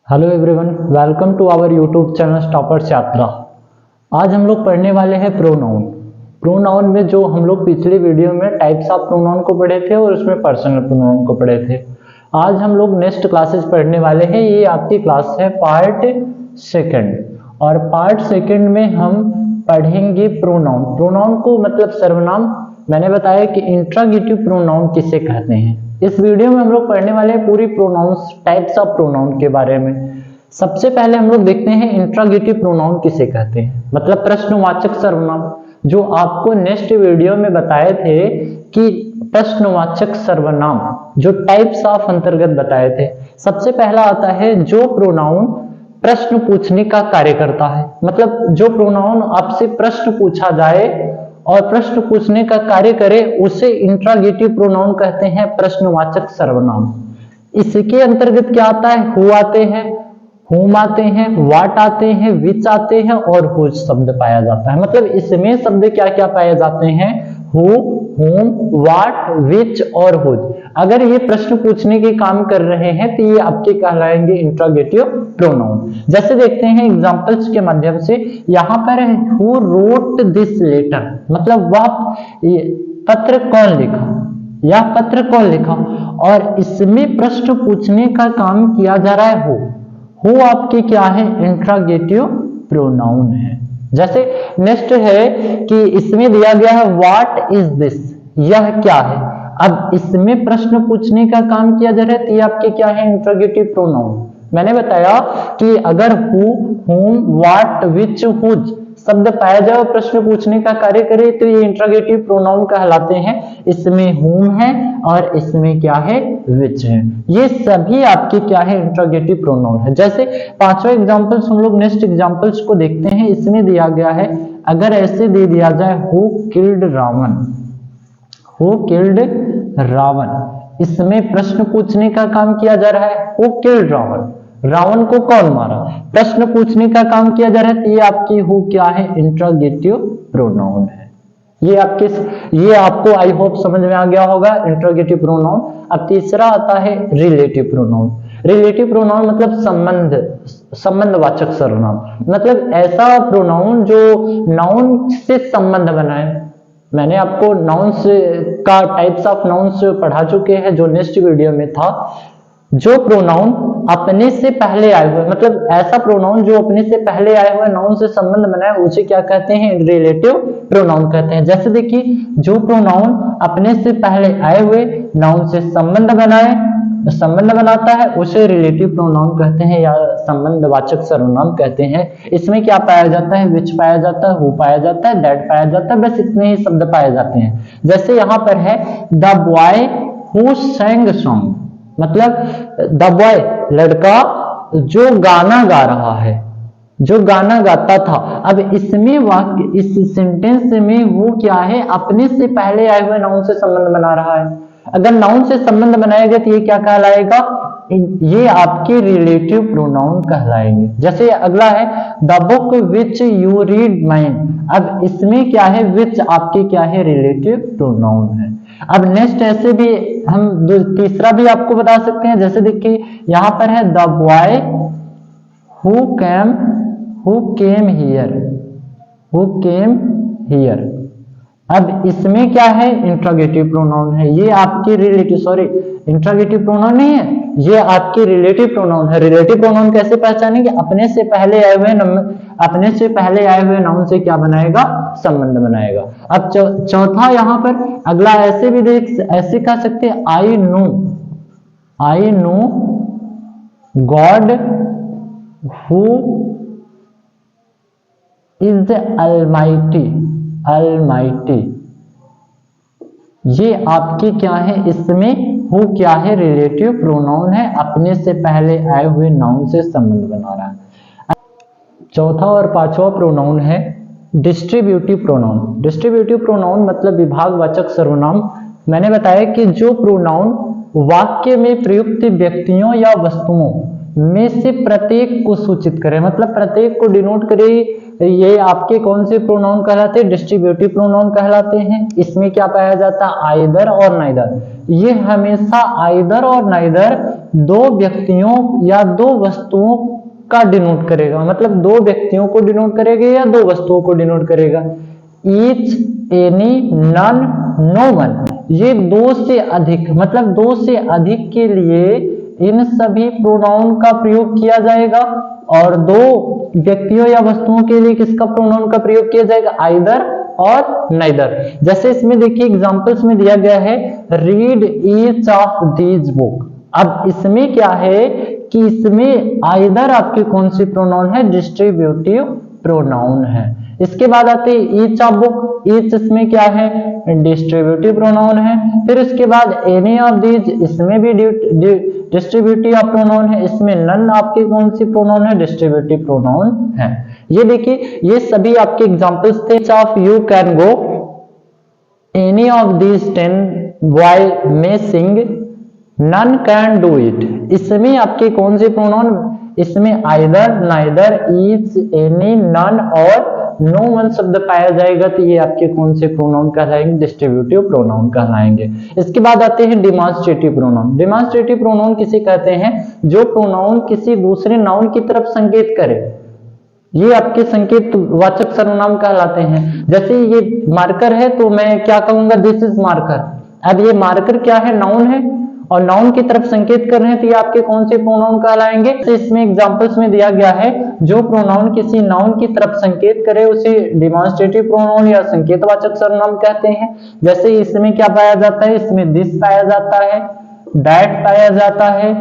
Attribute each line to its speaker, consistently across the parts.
Speaker 1: Hello everyone, welcome to our YouTube channel toppers Yatra. आज हम लोग पढ़ने वाले हैं प्रोनाउन। प्रोनाउन में जो हम लोग पिछली वीडियो में टाइप्स ऑफ प्रोनाउन को पढ़े थे और उसमें पर्सनल प्रोनाउन को पढ़े थे। आज हम लोग नेक्स्ट क्लासेस पढ़ने वाले हैं। ये आपकी क्लास है पार्ट सेकंड, और पार्ट सेकंड में हम पढ़ेंगे प्रोनाउन। प्रोनाउन को मतलब सर्वनाम। मैंने बताया कि इंट्रागेटिव प्रोनाउन किसे कहते हैं। इस वीडियो में हम लोग पढ़ने वाले हैं पूरी प्रोनाउंस, टाइप्स ऑफ प्रोनाउन के बारे में। सबसे पहले हम लोग देखते हैं इंट्रागेटिव प्रोनाउन किसे कहते हैं, मतलब प्रश्नवाचक सर्वनाम। जो आपको नेक्स्ट वीडियो में बताए थे कि प्रश्नवाचक सर्वनाम जो टाइप्स ऑफ अंतर्गत बताए थे। सबसे पहला आता है जो प्रोनाउन प्रश्न पूछने का कार्य करता है, मतलब जो प्रोनाउन आपसे प्रश्न पूछा जाए और प्रश्न पूछने का कार्य करे उसे इंट्रागेटिव प्रोनाउन कहते हैं, प्रश्नवाचक सर्वनाम। इसके अंतर्गत क्या आता है? हु आते हैं, हुम आते हैं, वाट आते हैं, विच आते हैं और हुज शब्द पाया जाता है। मतलब इसमें शब्द क्या क्या पाए जाते हैं? हु, हुम, वाट, विच और हुज। अगर ये प्रश्न पूछने के काम कर रहे हैं तो ये आपके कहलाएंगे इंट्रागेटिव प्रोनाउन। जैसे देखते हैं एग्जांपल्स के माध्यम से। यहाँ पर हु रोट दिस लेटर, मतलब वह पत्र कौन लिखा, यह पत्र कौन लिखा, और इसमें प्रश्न पूछने का काम किया जा रहा है हु आपके क्या है? इंट्रागेटिव प्रोनाउन है। जैसे नेक्स्ट है कि इसमें दिया गया है व्हाट इज दिस, यह क्या है। अब इसमें प्रश्न पूछने का काम किया जा रहा है तो ये आपके क्या है? Interrogative pronoun. मैंने बताया कि अगर हु, हुम, व्हाट, विच, हुज शब्द पाया जाए और प्रश्न पूछने का कार्य करे तो ये इंट्रागेटिव प्रोनाउन कहलाते हैं। इसमें हुम है और इसमें क्या है? विच है। ये सभी आपके क्या है? इंट्रागेटिव प्रोनाउन है। जैसे पांचवा एग्जांपल्स हम लोग नेक्स्ट एग्जांपल्स को देखते हैं। इसमें दिया गया है, अगर ऐसे दे दिया जाए who killed Ravan, who killed Ravan, इसमें प्रश्न पूछने का काम किया जा रहा है हु किल्ड रावण, रावण को कौन मारा, प्रश्न पूछने का काम किया जा रहा है तो ये आपकी हु क्या है? इंट्रागेटिव प्रोनाउन है। ये आपको आई होप समझ में आ गया होगा इंट्रागेटिव प्रोनाउन। अब तीसरा आता है रिलेटिव प्रोनाउन। रिलेटिव प्रोनाउन मतलब संबंधवाचक सर्वनाम, मतलब ऐसा प्रोनाउन जो नाउन से संबंध बनाए। मैंने आपको नाउन्स का टाइप्स ऑफ नाउन्स पढ़ा चुके हैं जो नेक्स्ट वीडियो में था। जो प्रोनाउन अपने से पहले आए हुए, मतलब ऐसा प्रोनाउन जो अपने से पहले आए हुए नाउन से संबंध बनाए उसे क्या कहते हैं? रिलेटिव प्रोनाउन कहते हैं। जैसे देखिए, जो प्रोनाउन अपने से पहले आए हुए नाउन से संबंध बनाता है उसे रिलेटिव प्रोनाउन कहते हैं या संबंधवाचक सर्वनाम कहते हैं। इसमें क्या पाया जाता है? विच पाया जाता है, हु पाया जाता है, दैट पाया जाता है, बस इतने ही शब्द पाए जाते हैं। जैसे यहाँ पर है द बॉय हु सैंग सॉन्ग, मतलब द बॉय लड़का जो गाना गा रहा है, जो गाना गाता था। अब इसमें वाक्य, इस सेंटेंस में वो क्या है? अपने से पहले आए हुए नाउन से संबंध बना रहा है। अगर नाउन से संबंध बनाएगा तो ये क्या कहलाएगा? ये आपके रिलेटिव प्रोनाउन कहलाएंगे। जैसे अगला है the book which you read mind, अब इसमें क्या है? विच आपके क्या है? रिलेटिव प्रोनाउन है। अब नेक्स्ट ऐसे भी हम तीसरा भी आपको बता सकते हैं। जैसे देखिए यहां पर है the boy who came here, अब इसमें क्या है? इंट्रागेटिव प्रोनाउन है। ये आपके इंट्रागेटिव प्रोनाउन नहीं है, ये आपके रिलेटिव प्रोनाउन है। रिलेटिव प्रोनाउन कैसे पहचानेंगे? अपने से पहले आए हुए नाउन से क्या बनाएगा? संबंध बनाएगा। अब चौथा यहाँ पर अगला ऐसे भी ऐसे कह सकते हैं I know God who is Almighty, ये आपके क्या है? इसमें हु क्या है? रिलेटिव प्रोनाउन है, अपने से पहले आए हुए नाउन से संबंध बना रहा है। चौथा और पांचवा प्रोनाउन है डिस्ट्रीब्यूटिव प्रोनाउन। डिस्ट्रीब्यूटिव प्रोनाउन मतलब विभागवाचक सर्वनाम। मैंने बताया कि जो प्रोनाउन वाक्य में प्रयुक्त व्यक्तियों या वस्तुओं में से प्रत्येक को सूचित करे, मतलब प्रत्येक को डिनोट करे, ये आपके कौन से प्रोनाउन कहलाते हैं? डिस्ट्रीब्यूटिव प्रोनाउन कहलाते हैं। इसमें क्या पाया जाता है? आइदर और नाइदर, ये हमेशा आइदर और नाइदर दो व्यक्तियों या दो वस्तुओं का डिनोट करेगा, मतलब दो व्यक्तियों को डिनोट करेगा या दो वस्तुओं को डिनोट करेगा। Each, any, none, no one, ये दो से अधिक, मतलब दो से अधिक के लिए इन सभी प्रोनाउन का प्रयोग किया जाएगा, और दो व्यक्तियों या वस्तुओं के लिए किसका प्रोनाउन का प्रयोग किया जाएगा, आइदर और नाइदर। जैसे इसमें देखिए एग्जांपल्स में दिया गया है read each of these book. अब इसमें क्या है कि इसमें आइदर आपके कौन सी प्रोनाउन है, डिस्ट्रीब्यूटिव प्रोनाउन है। इसके बाद आते हैं ईच ऑफ बुक, ईच इसमें क्या है, डिस्ट्रीब्यूटिव प्रोनाउन है। फिर उसके बाद एनी ऑफ दीज, इसमें भी डिस्ट्रीब्यूटिव प्रोनाउन है। इसमें नन आपके कौन सी प्रोनाउन है, डिस्ट्रीब्यूटिव प्रोनाउन है। ये देखिए ये सभी आपके एग्जांपल्स थे। Of you can go, any of these 10 boy may sing, none can do it. इसमें आपके कौन से प्रोनाउन, इसमें either, neither, each, any, none और नो वन शब्द पाया जाएगा, तो ये आपके कौन से प्रोनाउन कहलाएंगे, डिस्ट्रीब्यूटिव प्रोनाउन कहलाएंगे। इसके बाद आते हैं डिमॉन्स्ट्रेटिव प्रोनाउन। डिमॉन्स्ट्रेटिव प्रोनाउन किसे कहते हैं, जो प्रोनाउन किसी दूसरे नाउन की तरफ संकेत करे, ये आपके संकेत वाचक सर्वनाम कहलाते हैं। जैसे ये मार्कर है तो मैं क्या कहूंगा, दिस इज मार्कर। अब ये मार्कर क्या है, नाउन है और नाउन की तरफ संकेत कर रहे हैं, तो ये आपके कौन से प्रोनाउन कहलाएंगे। तो इसमें एग्जांपल्स में दिया गया है जो प्रोनाउन किसी नाउन की तरफ संकेत करे उसे डिमॉन्स्ट्रेटिव प्रोनाउन या संकेतवाचक सर्वनाम कहते हैं। जैसे इसमें क्या पाया जाता है, इसमें दिस पाया जाता है, दैट पाया जाता है,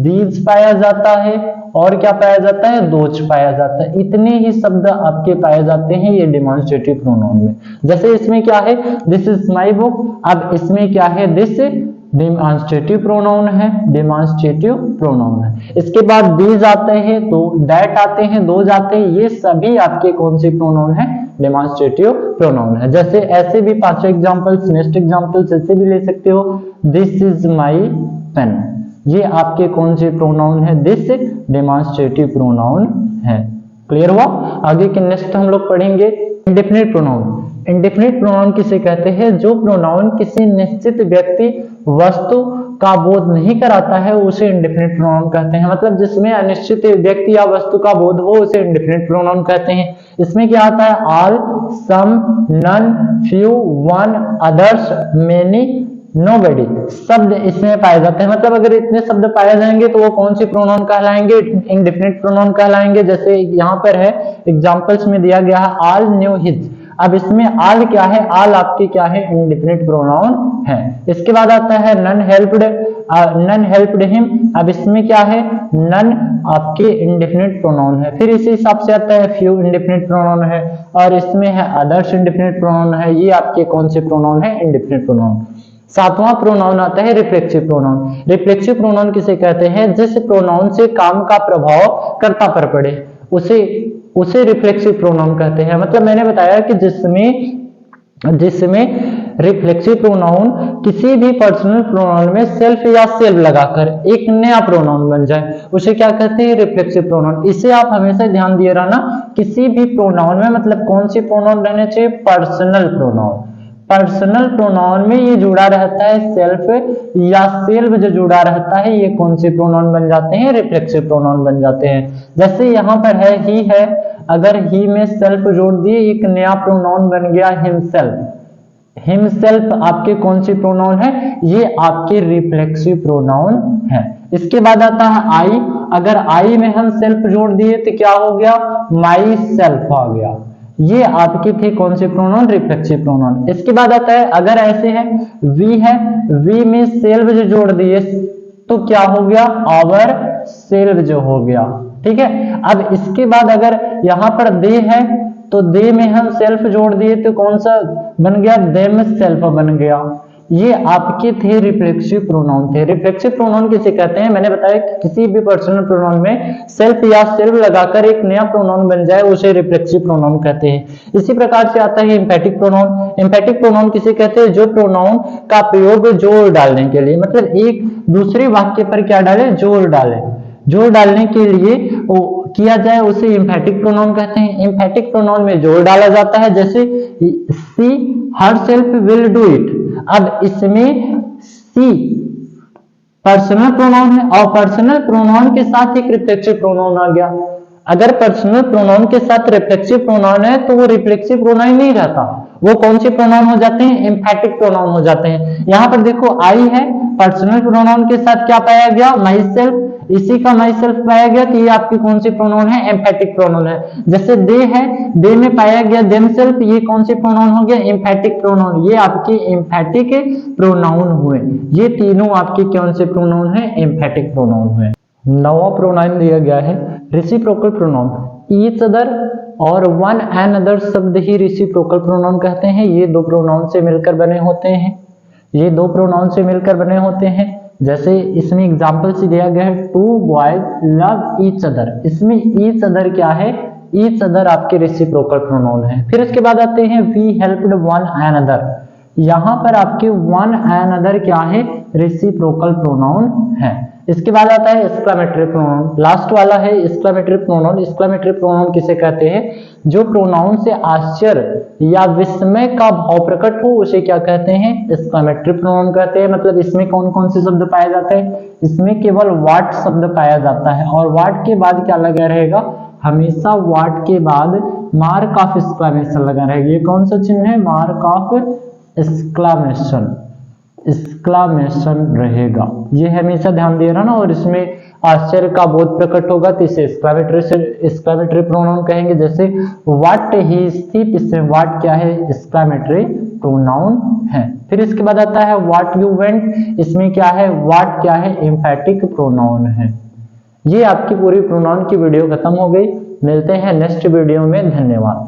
Speaker 1: दीज पाया जाता है और क्या पाया जाता है, दोज पाया जाता है। इतने ही शब्द आपके पाए जाते हैं ये डिमॉन्स्ट्रेटिव प्रोनाउन में। जैसे इसमें क्या है, दिस इज माई बुक। अब इसमें क्या है, दिस डिमॉन्स्ट्रेटिव प्रोनाउन है, डिमॉन्स्ट्रेटिव प्रोनाउन है। इसके बाद दीज आते हैं, तो दैट आते हैं, दोज आते हैं, ये सभी आपके कौन से प्रोनाउन है, डिमॉन्स्ट्रेटिव प्रोनाउन है। जैसे ऐसे भी पांचों एग्जांपल्स, नेक्स्ट एग्जांपल्स ऐसे भी ले सकते हो, दिस इज माई पेन, ये आपके कौन से प्रोनाउन है, दिस डिमॉन्स्ट्रेटिव प्रोनाउन है। क्लियर हुआ। आगे के नेक्स्ट हम लोग पढ़ेंगे इंडेफिनिट प्रोनाउन। इंडेफिनिट प्रोनाउन किसे कहते हैं, जो प्रोनाउन किसी निश्चित व्यक्ति वस्तु का बोध नहीं कराता है उसे इंडेफिनिट प्रोनाउन कहते हैं। मतलब जिसमें अनिश्चित व्यक्ति या वस्तु का बोध हो उसे इंडेफिनिट प्रोनाउन कहते हैं। इसमें क्या आता है, all, some, none, few, one, others, many, nobody शब्द इसमें पाए जाते हैं। मतलब अगर इतने शब्द पाए जाएंगे तो वो कौन सी प्रोनाउन कहलाएंगे, इंडेफिनिट प्रोनाउन कहलाएंगे। जैसे यहाँ पर है एग्जांपल्स में दिया गया है ऑल न्यू हिज। अब इसमें ऑल क्या है, ऑल आपके क्या है, इंडेफिनिट प्रोनाउन है। इसके बाद आता है none helped, none helped him. अब इसमें क्या है, नन आपके इंडेफिनिट प्रोनाउन है। फिर इसी हिसाब से आता है फ्यू, इंडेफिनिट प्रोनाउन है। और इसमें है अदर्स, इंडेफिनिट प्रोनाउन है। ये आपके कौन से प्रोनाउन है, इंडेफिनिट प्रोनाउन। सातवां प्रोनाउन आता है रिफ्लेक्सिव प्रोनाउन। रिफ्लेक्सिव प्रोनाउन किसे कहते हैं, जिस प्रोनाउन से काम का प्रभाव कर्ता पर पड़े उसे रिफ्लेक्सिव प्रोनाउन कहते हैं। मतलब मैंने बताया कि जिसमें रिफ्लेक्सिव प्रोनाउन किसी भी पर्सनल प्रोनाउन में सेल्फ या सेल्फ लगाकर एक नया प्रोनाउन बन जाए उसे क्या कहते हैं, रिफ्लेक्सिव प्रोनाउन। इसे आप हमेशा ध्यान दिए रहना, किसी भी प्रोनाउन में मतलब कौन सी प्रोनाउन रहने चाहिए, पर्सनल प्रोनाउन। पर्सनल प्रोनाउन में ये जुड़ा रहता है सेल्फ या सेल्फ, जो जुड़ा रहता है ये कौन से प्रोनाउन बन जाते हैं, रिफ्लेक्सिव प्रोनाउन बन जाते हैं। जैसे यहाँ पर है ही है, अगर ही में सेल्फ जोड़ दिए एक नया प्रोनाउन बन गया हिमसेल्फ। हिमसेल्फ आपके कौन सी प्रोनाउन है, ये आपके रिफ्लेक्सिव प्रोनाउन है। इसके बाद आता है आई। अगर आई में हम सेल्फ जोड़ दिए तो क्या हो गया, माई सेल्फ आ गया। ये आपके थे कौन से प्रोनाउन, रिफ्लेक्सिव प्रोनाउन। इसके बाद आता है अगर ऐसे है, वी में सेल्फ जो जोड़ दिए तो क्या हो गया, आवर सेल्फ जो हो गया। ठीक है। अब इसके बाद अगर यहाँ पर दे है तो दे में हम सेल्फ जोड़ दिए तो कौन सा बन गया, देम सेल्फ बन गया। ये आपके थे रिफ्लेक्सिव प्रोनाउन थे। रिफ्लेक्सिव प्रोनाउन किसे कहते हैं, मैंने बताया कि किसी भी पर्सनल प्रोनाउन में सेल्फ या सेल्फ लगाकर एक नया प्रोनाउन बन जाए उसे रिफ्लेक्सिव प्रोनाउन कहते हैं। इसी प्रकार से आता है एम्फेटिक प्रोनाउन। एम्फेटिक प्रोनाउन किसे कहते हैं, जो प्रोनाउन का प्रयोग जोर डालने के लिए, मतलब एक दूसरे वाक्य पर क्या डाले, जोर डाले, जोर डालने के लिए किया जाए उसे एम्फेटिक प्रोनाउन कहते हैं। एम्फेटिक प्रोनाउन में जोर डाला जाता है, जैसे सी हरसेल्फ विल डू इट। अब इसमें सी पर्सनल प्रोनाउन है और पर्सनल प्रोनाउन के साथ एक रिफ्लेक्सिव प्रोनाउन आ गया। अगर पर्सनल प्रोनाउन के साथ रिफ्लेक्सिव प्रोनाउन है तो वो रिफ्लेक्सिव प्रोनाउन नहीं रहता, वो कौन से प्रोनाउन हो जाते हैं? एम्फैटिक प्रोनाउन हो जाते हैं। यहाँ पर देखो आई है, पर्सनल प्रोनाउन के साथ क्या पाया गया? माई सेल्फ, इसी का माई सेल्फ पाया गया कि ये आपकी कौन सी प्रोनाउन है? एम्फैटिक प्रोनाउन है। जैसे दे है, दे में पाया गया देम सेल्फ, ये कौन सी प्रोनाउन हो गया? एम्फैटिक प्रोनाउन। ये आपके एम्फैटिक प्रोनाउन हुए। ये तीनों आपके कौन से प्रोनाउन है? एम्फैटिक प्रोनाउन हुए। नवा प्रोनाउन दिया गया है रेसिप्रोकल प्रोनाउन। ईच अदर और वन एंड अदर शब्द ही रेसिप्रोकल प्रोनाउन कहते हैं। ये दो प्रोनाउन से मिलकर बने होते हैं, ये दो प्रोनाउन से मिलकर बने होते हैं। जैसे इसमें एग्जांपल से दिया गया है two boys love each other, इसमें ईच अदर क्या है? ईच अदर आपके रेसिप्रोकल प्रोनाउन है। फिर इसके बाद आते हैं we helped one and other, यहाँ पर आपके वन एंड अदर क्या है? रेसिप्रोकल प्रोनाउन है। इसके बाद आता है एक्सक्लेमेटरी प्रोनाउन, लास्ट वाला है एक्सक्लेमेटरी प्रोनाउन। एक्सक्लेमेटरी प्रोनाउन किसे कहते हैं? जो प्रोनाउन से आश्चर्य या विस्मय का भाव प्रकट हो उसे क्या कहते हैं? एक्सक्लेमेटरी प्रोनाउन कहते हैं। मतलब इसमें कौन कौन से शब्द पाए जाते हैं? इसमें केवल व्हाट शब्द पाया जाता है और व्हाट के बाद क्या लगा रहेगा? हमेशा व्हाट के बाद मार्क ऑफ एक्सक्लेमेशन लगा रहेगा। ये कौन सा चिन्ह है? मार्क ऑफ एक्सक्लेमेशन, एक्सक्लेमेशन रहेगा। ये हमेशा ध्यान दे रहा ना। और इसमें आश्चर्य का बोध प्रकट होगा तो इसे एक्सक्लेमेटरी प्रोनाउन कहेंगे। जैसे व्हाट ही थीप, इससे व्हाट क्या है? एक्सक्लेमेटरी प्रोनाउन है। फिर इसके बाद आता है व्हाट यू वेंट, इसमें क्या है? व्हाट क्या है? एम्फैटिक प्रोनाउन है। ये आपकी पूरी प्रोनाउन की वीडियो खत्म हो गई। मिलते हैं नेक्स्ट वीडियो में। धन्यवाद।